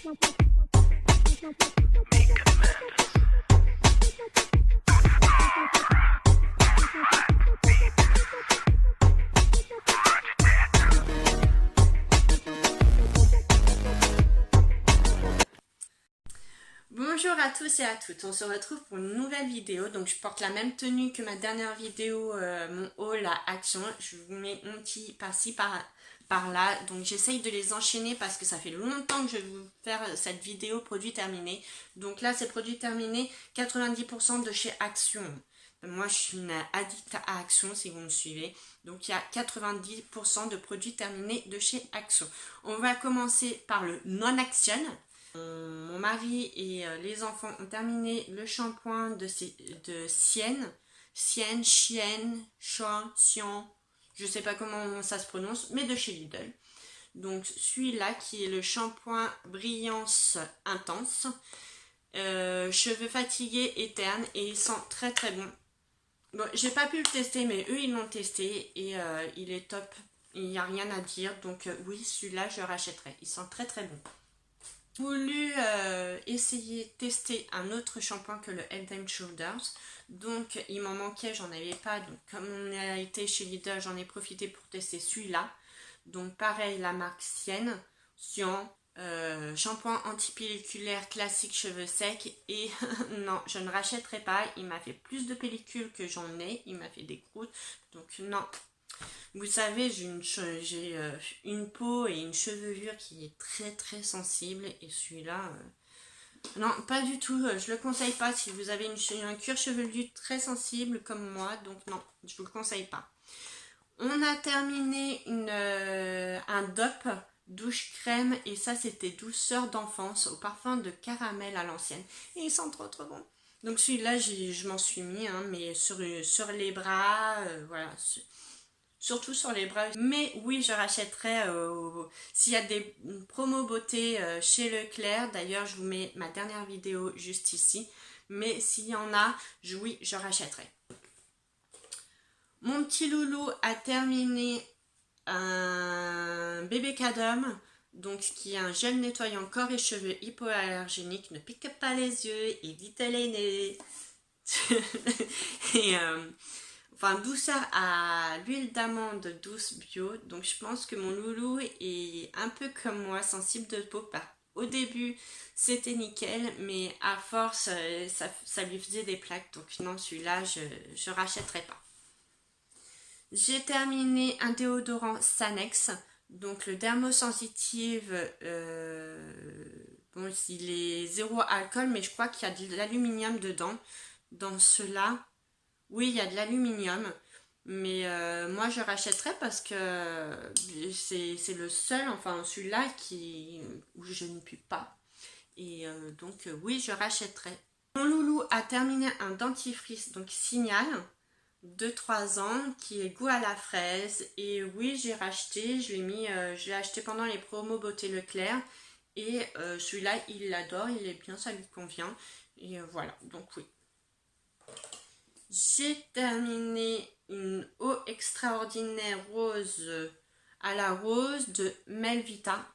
Bonjour à tous et à toutes, on se retrouve pour une nouvelle vidéo. Donc je porte la même tenue que ma dernière vidéo, mon haul à Action. Je vous mets mon petit par-ci par là. Donc j'essaye de les enchaîner parce que ça fait longtemps que je vais vous faire cette vidéo produit terminé. Donc là c'est produit terminé, 90% de chez Action. Moi je suis une addict à Action si vous me suivez. Donc il y a 90% de produits terminés de chez Action. On va commencer par le non-Action. Mon mari et les enfants ont terminé le shampoing de Sienne, Chienne, Sion, je sais pas comment ça se prononce, mais de chez Lidl. Donc celui-là qui est le shampoing Brillance Intense, cheveux fatigués et ternes, et il sent très très bon. Bon, j'ai pas pu le tester, mais eux ils l'ont testé et il est top, il n'y a rien à dire, donc oui, celui-là je le rachèterai, il sent très très bon. J'ai voulu tester un autre shampoing que le Head and Shoulders, donc il m'en manquait, j'en avais pas, donc comme on a été chez Lidl, j'en ai profité pour tester celui-là. Donc pareil, la marque Sion, shampoing antipelliculaire classique cheveux secs, et non, je ne rachèterai pas, il m'a fait plus de pellicules que j'en ai, il m'a fait des croûtes, donc non. Vous savez, j'ai une peau et une chevelure qui est très très sensible, et celui-là, non, pas du tout, je le conseille pas si vous avez un cuir chevelu très sensible comme moi, donc non, je vous le conseille pas. On a terminé un DOP douche crème, et ça c'était douceur d'enfance au parfum de caramel à l'ancienne, et il sent trop trop bon. Donc celui-là, je m'en suis mis, hein, mais sur les bras, voilà. Surtout sur les bras, mais oui, je rachèterai s'il y a des promos beauté chez Leclerc. D'ailleurs, je vous mets ma dernière vidéo juste ici, mais s'il y en a, oui, je rachèterai. Mon petit loulou a terminé un bébé cadum, donc qui est un gel nettoyant corps et cheveux hypoallergénique, ne pique pas les yeux, évite les nez. Et enfin, douceur à l'huile d'amande douce bio. Donc je pense que mon loulou est un peu comme moi, sensible de peau. Au début c'était nickel, mais à force ça lui faisait des plaques. Donc non, celui-là je rachèterai pas. J'ai terminé un déodorant Sanex, donc le dermosensitive. Bon, il est zéro alcool, mais je crois qu'il y a de l'aluminium dedans. Dans cela, oui, il y a de l'aluminium, mais moi je rachèterai parce que c'est le seul, enfin celui-là où je ne pue pas. Et donc oui, je rachèterai. Mon loulou a terminé un dentifrice, donc Signal, de 3 ans, qui est goût à la fraise. Et oui, j'ai racheté, je l'ai acheté pendant les promos Beauté Leclerc. Et celui-là, il l'adore, il est bien, ça lui convient. Et voilà, donc oui. J'ai terminé une eau extraordinaire rose à la rose de Melvita.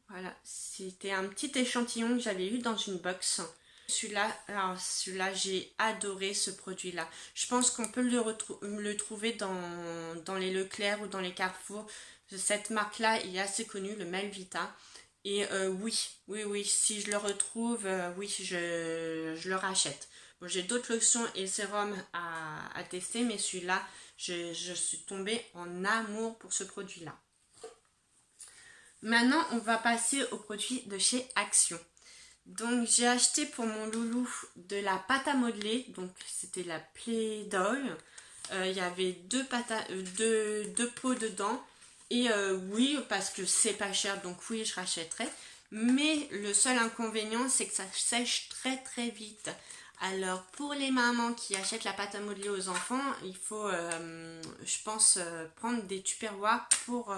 Voilà, c'était un petit échantillon que j'avais eu dans une box. Celui-là, j'ai adoré ce produit-là. Je pense qu'on peut le trouver dans les Leclerc ou dans les Carrefour. Cette marque-là est assez connue, le Melvita. Et oui, si je le retrouve, oui, je le rachète. Bon, j'ai d'autres lotions et sérums à tester, mais celui-là, je suis tombée en amour pour ce produit-là. Maintenant, on va passer aux produits de chez Action. Donc, j'ai acheté pour mon loulou de la pâte à modeler. Donc, c'était la Play-Doh. Il y avait deux pots dedans. Et oui, parce que c'est pas cher, donc oui, je rachèterai. Mais le seul inconvénient, c'est que ça sèche très très vite. Alors, pour les mamans qui achètent la pâte à modeler aux enfants, il faut, je pense, prendre des tupperwares pour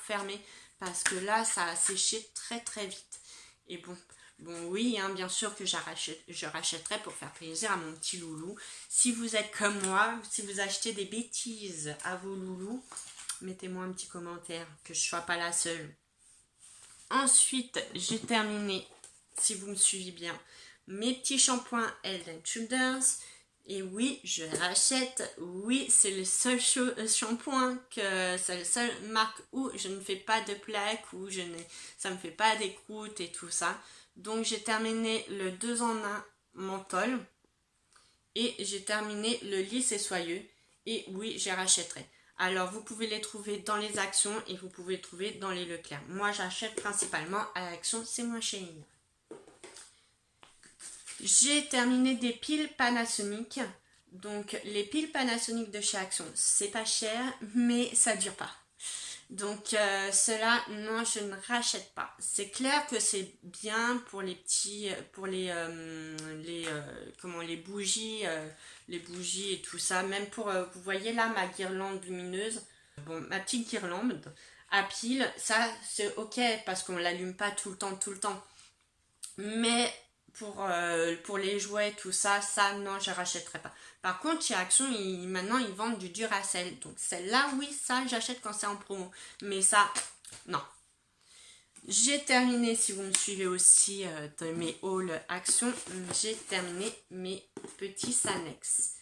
fermer. Parce que là, ça a séché très très vite. Et bon oui, hein, bien sûr que je rachèterai pour faire plaisir à mon petit loulou. Si vous êtes comme moi, si vous achetez des bêtises à vos loulous, mettez-moi un petit commentaire, que je ne sois pas la seule. Ensuite, j'ai terminé si vous me suivez bien, mes petits shampoings Head & Shoulders. Et oui, je rachète. Oui, c'est le seul shampoing que c'est la seule marque où je ne fais pas de plaques, où ça me fait pas des croûtes et tout ça. Donc j'ai terminé le 2 en 1 menthol et j'ai terminé le lisse et soyeux. Et oui, je rachèterai. Alors vous pouvez les trouver dans les Actions et vous pouvez les trouver dans les Leclerc. Moi j'achète principalement à Action, c'est moins cher. J'ai terminé des piles Panasonic. Donc les piles Panasonic de chez Action, c'est pas cher, mais ça dure pas. Donc cela, non, je ne rachète pas. C'est clair que c'est bien pour les petits, pour les les bougies et tout ça. Même pour, vous voyez là ma guirlande lumineuse. Bon, ma petite guirlande à pile, ça c'est ok parce qu'on l'allume pas tout le temps. Mais pour les jouets, tout ça, non, je rachèterai pas. Par contre, chez Action, maintenant, ils vendent du Duracell. Donc, celle-là, oui, ça, j'achète quand c'est en promo. Mais ça, non. J'ai terminé, si vous me suivez aussi de mes hauls Action, j'ai terminé mes petits Sanex.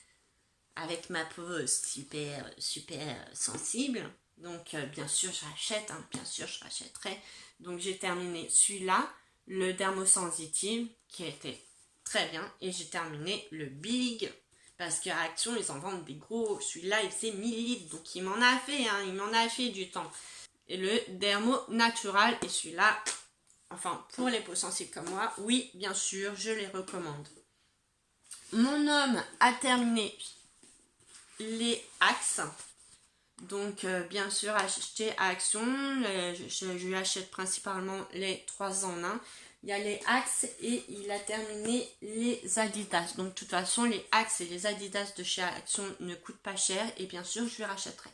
Avec ma peau super sensible. Donc, bien sûr, j'achète, hein, bien sûr, je rachèterai. Donc, j'ai terminé celui-là. Le dermosensitive qui était très bien et j'ai terminé le big parce qu'à Action ils en vendent des gros, celui-là il fait 1000 litres donc il m'en a fait, hein, il m'en a fait du temps. Et le dermo natural et celui-là, enfin pour les peaux sensibles comme moi, oui bien sûr je les recommande. Mon homme a terminé les Axe. Donc bien sûr acheter à Action, je lui achète principalement les 3 en 1. Il y a les Axe et il a terminé les Adidas. Donc de toute façon les Axe et les Adidas de chez Action ne coûtent pas cher et bien sûr je lui rachèterai.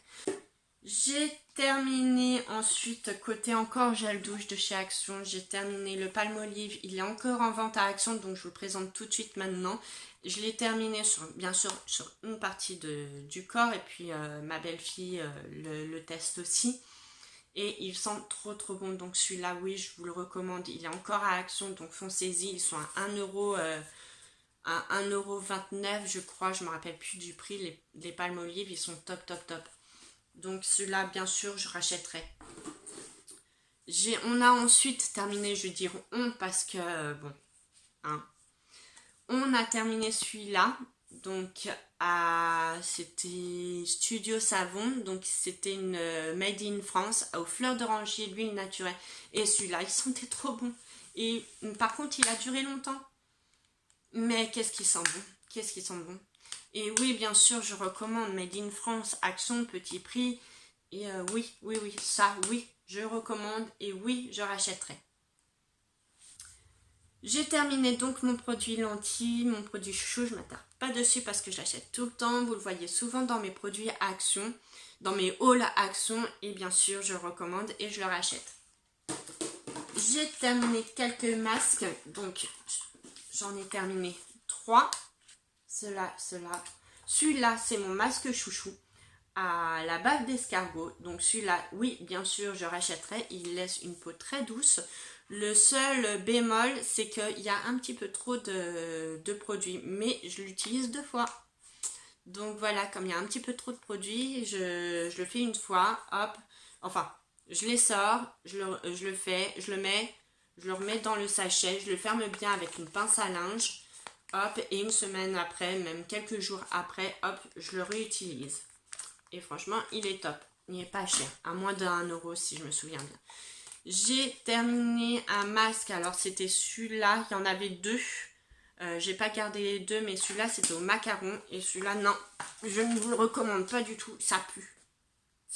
J'ai terminé ensuite côté encore gel douche de chez Action. J'ai terminé le Palmolive, il est encore en vente à Action donc je vous le présente tout de suite maintenant. Je l'ai terminé bien sûr sur une partie du corps et puis ma belle-fille le teste aussi. Et il sent trop bon. Donc celui-là, oui, je vous le recommande. Il est encore à Action, donc foncez-y. Ils sont à 1€, à 1,29€, je crois. Je ne me rappelle plus du prix. Les Palmolive, ils sont top. Donc celui-là, bien sûr, je rachèterai. On a ensuite terminé, je veux dire on, parce que, bon, hein. On a terminé celui-là, donc c'était Studio Savon, donc c'était une Made in France aux fleurs d'oranger, l'huile naturelle. Et celui-là, il sentait trop bon. Et par contre, il a duré longtemps. Mais qu'est-ce qu'il sent bon. Et oui, bien sûr, je recommande Made in France, Action, petit prix. Et oui, ça, oui, je recommande. Et oui, je rachèterai. J'ai terminé donc mon produit lentille, mon produit chouchou, je ne m'attarde pas dessus parce que je l'achète tout le temps. Vous le voyez souvent dans mes produits Action, dans mes hauls Action et bien sûr je recommande et je le rachète. J'ai terminé quelques masques, donc j'en ai terminé 3. Celui-là c'est mon masque chouchou à la bave d'escargot. Donc celui-là, oui bien sûr je rachèterai, il laisse une peau très douce. Le seul bémol, c'est qu'il y a un petit peu trop de produits, mais je l'utilise 2 fois. Donc voilà, comme il y a un petit peu trop de produits, je le fais une fois, hop, enfin, je les sors, je le fais, je le mets, je le remets dans le sachet, je le ferme bien avec une pince à linge, hop, et une semaine après, même quelques jours après, hop, je le réutilise. Et franchement, il est top, il n'est pas cher, à moins d'1€ si je me souviens bien. J'ai terminé un masque, alors c'était celui-là, il y en avait 2. J'ai pas gardé les 2, mais celui-là c'était au macaron. Et celui-là, non, je ne vous le recommande pas du tout, ça pue.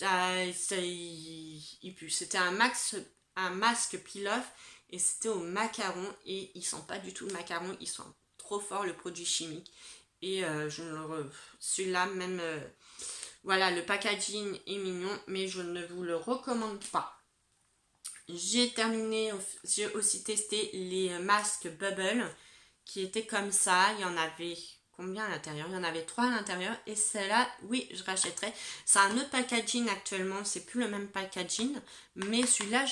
Il pue. C'était un masque peel-off et c'était au macaron. Et il sent pas du tout le macaron, il sent trop fort le produit chimique. Et celui-là, même, voilà, le packaging est mignon, mais je ne vous le recommande pas. J'ai aussi testé les masques Bubble qui étaient comme ça. Il y en avait combien à l'intérieur? Il y en avait 3 à l'intérieur et celle-là, oui, je rachèterai. C'est un autre packaging actuellement, c'est plus le même packaging, mais celui-là,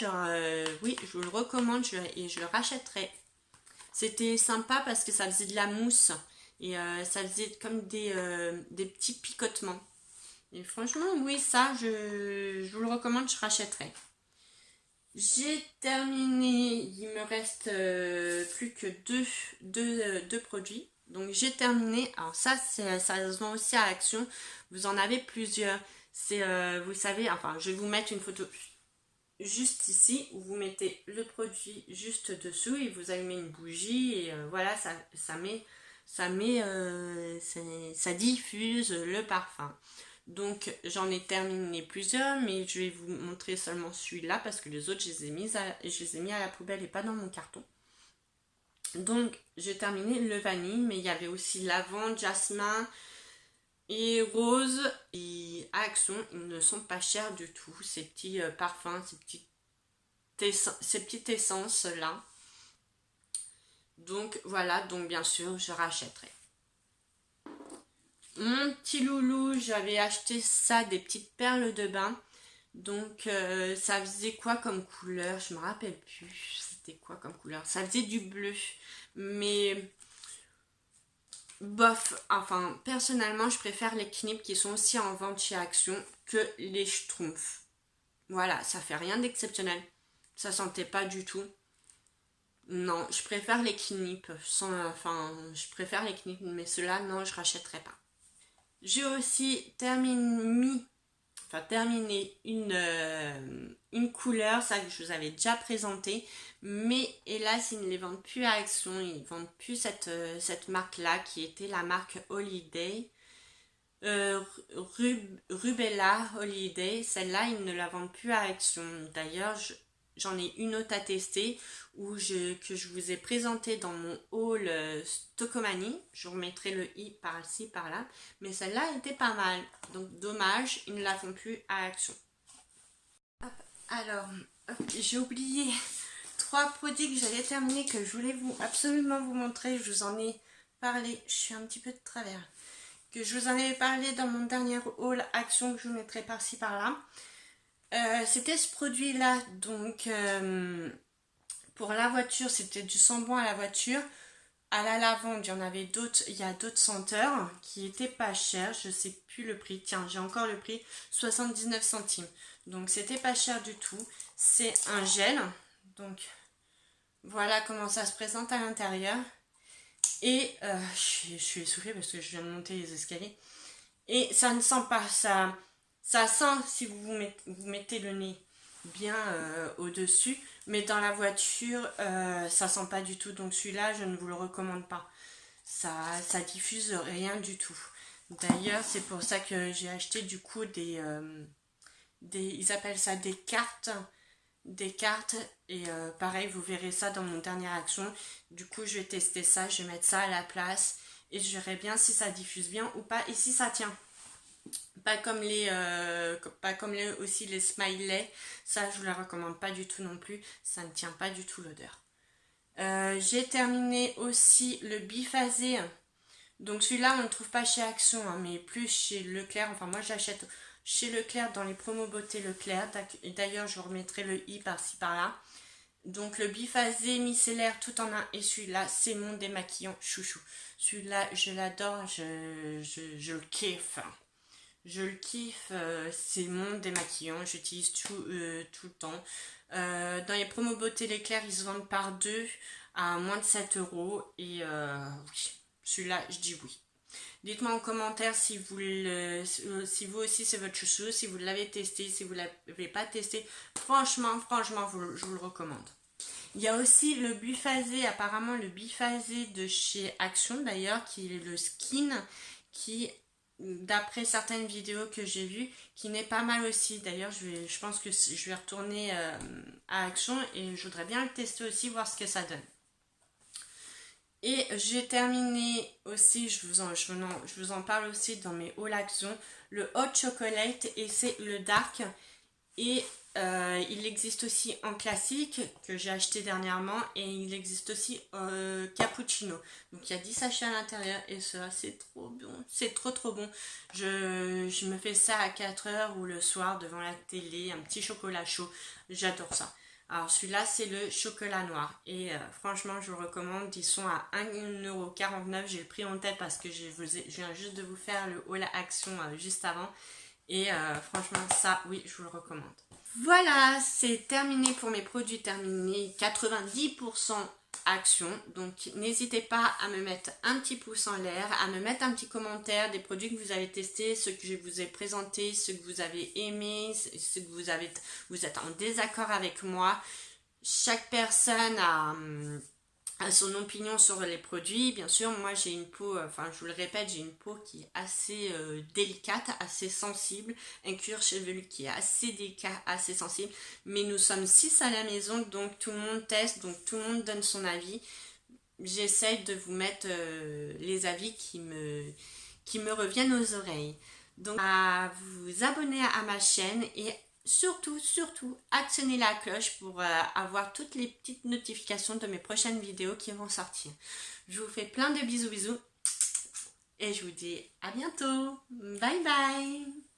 oui, je vous le recommande et je le rachèterai. C'était sympa parce que ça faisait de la mousse et ça faisait comme des petits picotements. Et franchement, oui, ça, je vous le recommande, je rachèterai. J'ai terminé, il me reste plus que deux produits. Donc j'ai terminé, alors ça, ça se vend aussi à Action, vous en avez plusieurs. C'est, vous savez, enfin, je vais vous mettre une photo juste ici où vous mettez le produit juste dessous et vous allumez une bougie et voilà, ça diffuse le parfum. Donc j'en ai terminé plusieurs, mais je vais vous montrer seulement celui-là parce que les autres je les ai mis à la poubelle et pas dans mon carton. Donc j'ai terminé le vanille, mais il y avait aussi lavande, jasmin et rose. Et à Action, ils ne sont pas chers du tout, ces petits parfums, ces petites essences là. Donc voilà, donc bien sûr je rachèterai. Mon petit loulou, j'avais acheté ça, des petites perles de bain. Donc ça faisait quoi comme couleur? Je me rappelle plus. C'était quoi comme couleur? Ça faisait du bleu. Mais bof, enfin personnellement je préfère les Knip qui sont aussi en vente chez Action que les Schtroumpfs. Voilà, ça fait rien d'exceptionnel. Ça sentait pas du tout. Non, je préfère les Knip. Enfin, je préfère les Knip, mais ceux-là, non, je rachèterai pas. J'ai aussi terminé une couleur, ça que je vous avais déjà présenté, mais hélas ils ne les vendent plus à Action, ils ne vendent plus cette marque-là qui était la marque Holiday. Rubella Holiday, celle-là ils ne la vendent plus à Action. D'ailleurs, j'en ai une autre à tester que je vous ai présenté dans mon haul Stockomanie. Je vous remettrai le i par-ci, par-là. Mais celle-là était pas mal. Donc dommage, ils ne la font plus à Action. Hop, alors, j'ai oublié 3 produits que j'avais terminés que je voulais absolument vous montrer. Je vous en ai parlé. Je suis un petit peu de travers. Que je vous en avais parlé dans mon dernier haul Action que je vous mettrai par-ci, par-là. C'était ce produit là, donc pour la voiture, c'était du shampoing à la voiture. À la lavande, il y en avait d'autres, il y a d'autres senteurs qui étaient pas chers, je sais plus le prix, tiens j'ai encore le prix, 79 centimes. Donc c'était pas cher du tout, c'est un gel, donc voilà comment ça se présente à l'intérieur. Et je suis essoufflée parce que je viens de monter les escaliers. Et ça ne sent pas, ça sent si vous mettez le nez bien au-dessus, mais dans la voiture, ça sent pas du tout. Donc celui-là, je ne vous le recommande pas. Ça diffuse rien du tout. D'ailleurs, c'est pour ça que j'ai acheté du coup ils appellent ça des cartes. Des cartes et pareil, vous verrez ça dans mon dernière Action. Du coup, je vais tester ça, je vais mettre ça à la place et je verrai bien si ça diffuse bien ou pas et si ça tient. Pas comme aussi les smileys, ça je vous la recommande pas du tout non plus, ça ne tient pas du tout l'odeur. J'ai terminé aussi le biphasé, donc celui-là on ne trouve pas chez Action, hein, mais plus chez Leclerc, enfin moi j'achète chez Leclerc dans les promos beauté Leclerc, et d'ailleurs je vous remettrai le i par-ci par-là. Donc le biphasé micellaire tout en un et celui-là c'est mon démaquillant chouchou. Celui-là je l'adore, je le kiffe. Je le kiffe, c'est mon démaquillant, j'utilise tout le temps. Dans les promos beauté l'éclair, ils se vendent par 2 à moins de 7 € et oui, celui-là, je dis oui. Dites-moi en commentaire si vous aussi c'est votre chouchou, si vous l'avez testé, si vous ne l'avez pas testé. Franchement, je vous le recommande. Il y a aussi le biphasé, apparemment le biphasé de chez Action d'ailleurs, qui est le skin, qui d'après certaines vidéos que j'ai vues, qui n'est pas mal aussi. D'ailleurs, je pense que je vais retourner à Action et je voudrais bien le tester aussi, voir ce que ça donne. Et j'ai terminé aussi, je vous en parle aussi dans mes hauls Action, le Hot Chocolate et c'est le Dark. Et il existe aussi en classique que j'ai acheté dernièrement et il existe aussi cappuccino. Donc il y a 10 sachets à l'intérieur et ça c'est trop bon, c'est trop bon. Je me fais ça à 4 h ou le soir devant la télé, un petit chocolat chaud, j'adore ça. Alors celui-là c'est le chocolat noir et franchement je vous recommande, ils sont à 1,49 €, j'ai le prix en tête parce que je viens juste de vous faire le haul action juste avant et franchement ça oui je vous le recommande. Voilà, c'est terminé pour mes produits terminés, 90% action, donc n'hésitez pas à me mettre un petit pouce en l'air, à me mettre un petit commentaire des produits que vous avez testés, ceux que je vous ai présentés, ceux que vous avez aimés, ceux que vous êtes en désaccord avec moi. Chaque personne a son opinion sur les produits. Bien sûr, moi j'ai une peau, enfin je vous le répète, j'ai une peau qui est assez délicate, assez sensible, un cuir chevelu qui est assez délicat, assez sensible, mais nous sommes 6 à la maison, donc tout le monde teste, donc tout le monde donne son avis. J'essaie de vous mettre les avis qui me reviennent aux oreilles. Donc à vous abonner à ma chaîne et surtout, actionnez la cloche pour avoir toutes les petites notifications de mes prochaines vidéos qui vont sortir. Je vous fais plein de bisous et je vous dis à bientôt. Bye bye.